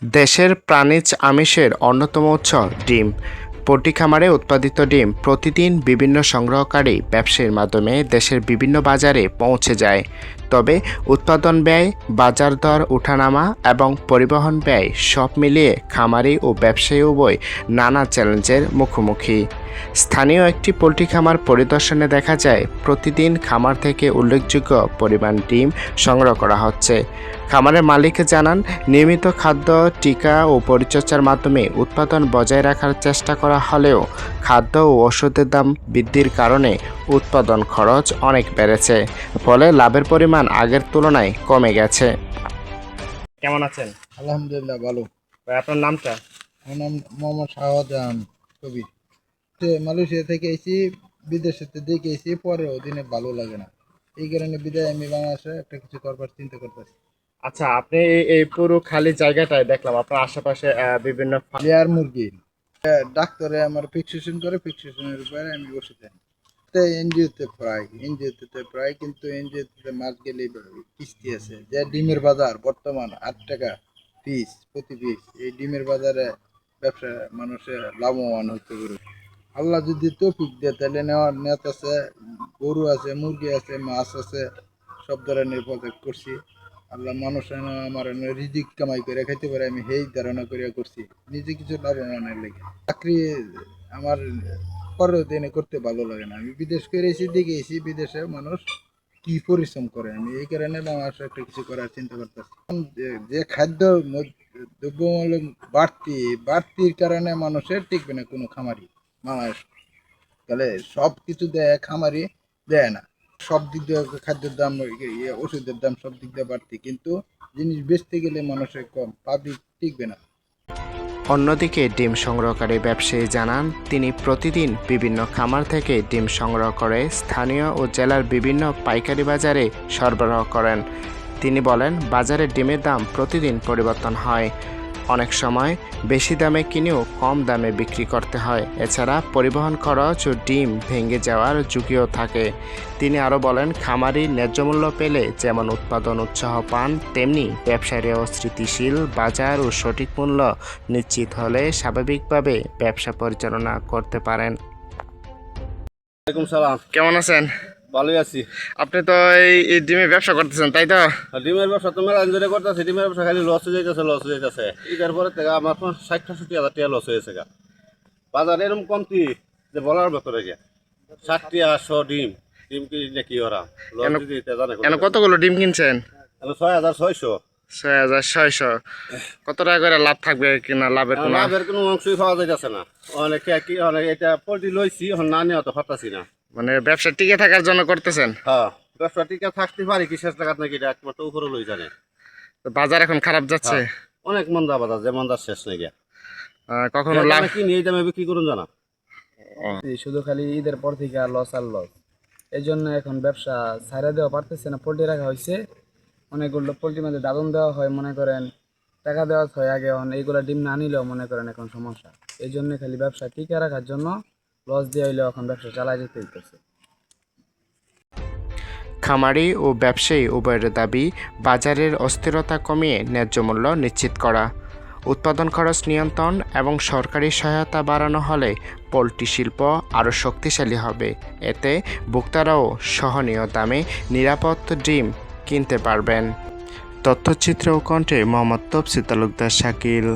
দেশের প্রাণীজ আমিষের অন্যতম উৎস ডিম। পোল্ট্রি খামারে উৎপাদিত ডিম প্রতিদিন বিভিন্ন সংগ্রহকারী ব্যবসায়ীর মাধ্যমে দেশের বিভিন্ন বাজারে পৌঁছে যায়। তবে উৎপাদন ব্যয়, বাজার দর ওঠানামা এবং পরিবহন ব্যয় সব মিলিয়ে খামারি ও ব্যবসায়ী উভয় নানা চ্যালেঞ্জের মুখোমুখি। স্থানীয় একটি পোল্ট্রি খামার পরিদর্শনে দেখা যায় প্রতিদিন খামার থেকে উল্লেখযোগ্য পরিমাণ ডিম সংগ্রহ করা হচ্ছে। খামারের মালিক জানান, নিয়মিত খাদ্য, টিকা ও পরিচর্যার মাধ্যমে উৎপাদন বজায় রাখার চেষ্টা করা হলেও খাদ্য ও ওষুধের দাম বৃদ্ধির কারণে উৎপাদন খরচ অনেক বেড়েছে। ফলে লাভের পরিমাণ আগের তুলনায় কমে গেছে। কেমন আছেন? আলহামদুলিল্লাহ ভালো। ভাই, আপনার নামটা? আমার নাম মোহাম্মদ শাহজাহান কবির। মালয়েশিয়া থেকে এসেছি, বিদেশেতে দেখে এসেছি, পরের অধীনে ভালো লাগে না, এই কারণে বিদায় আমি বাংলাদেশে একটা কিছু করবার চিন্তা করতেছি। আচ্ছা, আপনি এই পুরো খালি জায়গাটায় দেখলাম আপনার আশেপাশে বিভিন্ন লেয়ার মুরগি ডাক্তারে আমার প্রেসক্রিপশন করে, প্রেসক্রিপশনের উপরে আমি বসে থাকি। এনজিওতে প্রায় কিন্তু এনজিওতে মাস গেলে কিস্তি আছে, যে ডিমের বাজার বর্তমান 8 টাকা পিস, প্রতি পিস। এই ডিমের বাজারে ব্যবসা মানুষের লাভবান হতে পারে। আল্লাহ যদি তৌফিক দেয় তাহলে নেওয়ার আছে, গরু আছে, মুরগি আছে, মাছ আছে, সব ধরনের প্রজেক্ট করছি। আল্লাহ মানুষ আমার রিজিক কামাই করে খাইতে পারে, আমি সেই ধারণা করিয়া করছি, নিজে কিছু লাভবানের লেগে। চাকরি আমার পরের দিনে করতে ভালো লাগে না। আমি বিদেশ করে এসে দেখেছি বিদেশে মানুষ কি পরিশ্রম করে, আমি এই কারণে বাংলাদেশে একটা কিছু করার চিন্তা করতেছি। যে খাদ্য দ্রব্যমূল্য বাড়তির কারণে মানুষের টিকবে না কোনো খামারি বাংলাদেশ। তাহলে সব কিছু দেয় খামারি, দেয় না। সব দিক দিয়ে খাদ্যের দাম, ওষুধের দাম সব দিক দিয়ে বাড়তি, কিন্তু জিনিস বেচতে গেলে মানুষের কম, পাবলিক টিকবে না। অন্যদিকে ডিম সংগ্রহকারী ব্যবসায়ী জানান, তিনি প্রতিদিন বিভিন্ন খামার থেকে ডিম সংগ্রহ করে স্থানীয় ও জেলার বিভিন্ন পাইকারি বাজারে সরবরাহ করেন। তিনি বলেন, বাজারে ডিমের দাম প্রতিদিন পরিবর্তন হয়। অনেক সময় বেশি দামে কিনেও কম দামে বিক্রি করতে হয়। এছাড়া পরিবহন খরচ ও ডিম ভেঙে যাওয়ার ঝুঁকিও থাকে। তিনি আরও বলেন, খামারি ন্যায্য মূল্য পেলে যেমন উৎপাদন উৎসাহ পান, তেমনি ব্যবসায়ীরাও স্থিতিশীল বাজার ও সঠিক মূল্য নিশ্চিত হলে স্বাভাবিকভাবে ব্যবসা পরিচালনা করতে পারেন। ওয়ালাইকুম সালাম। কেমন আছেন? ভালোই আছি। আপনি তো এই ডিমের ব্যবসা করতেছেন, তাই তো? ডিমের ব্যবসা তো মেলা এনজয় করতেছি। ডিমের ব্যবসা খালি লস হয়ে যাইতেছে। ঈদের পরে থেকে আমার 60-65 হাজার টাকা লস হয়েছে। বাজারে এরকম কমতি যে বলার ভেতরে গিয়া 60 টাকা 100 ডিম কিনে কি ওরা লস দিতে জানে। কতগুলো ডিম কিনছেন? 6600। 6600। কত টাকা করে লাভ থাকবে কিনা? লাভের কোনো অংশই পাওয়া যাইতেছে না। অনেক এটা পোল্ট্রি লইছি, এখন না নিয়ে তো পারতাছি না। মানে ব্যবসা টিকে থাকার জন্য করতেছেন? হ্যাঁ, ব্যবসা টিকে থাকতে পারি কি শেষ টাকা নাকি, এটা একমাত্র উপরে লই জানে। বাজার এখন খারাপ যাচ্ছে? অনেক মন্দা বাজার, যে মন্দার শেষ নেই গিয়া। কখনো লাভ কিনি এই দামে বিক্রি করুন জানা। শুধু খালি ঈদের পর থেকে লস আর লস, এই জন্য এখন ব্যবসা ছাইড়া দেওয়া পারতেছে না। পোল্ট্রি রাখা হয়েছে, অনেকগুলো পোল্ট্রির মধ্যে দাদন দেওয়া হয়, মনে করেন টাকা দেওয়া হয় আগে, এইগুলো ডিম না নিলেও মনে করেন এখন সমস্যা। এই জন্য খালি ব্যবসা টিকে রাখার জন্য লস দিয়ে হইলেও এখন ব্যবসা চালাই যেতে হইতেছে। খামারি ও ব্যবসায়ী উভয়ের দাবি, বাজারের অস্থিরতা কমিয়ে ন্যায্য মূল্য নিশ্চিত করা, উৎপাদন খরচ নিয়ন্ত্রণ এবং সরকারি সহায়তা বাড়ানো হলে পোল্ট্রি শিল্প আরও শক্তিশালী হবে। এতে ভোক্তারাও সহনীয় দামে নিরাপদ ডিম কিনতে পারবেন। তথ্যচিত্র ও কণ্ঠে মোহাম্মদ তফসির তালুকদার শাকিল।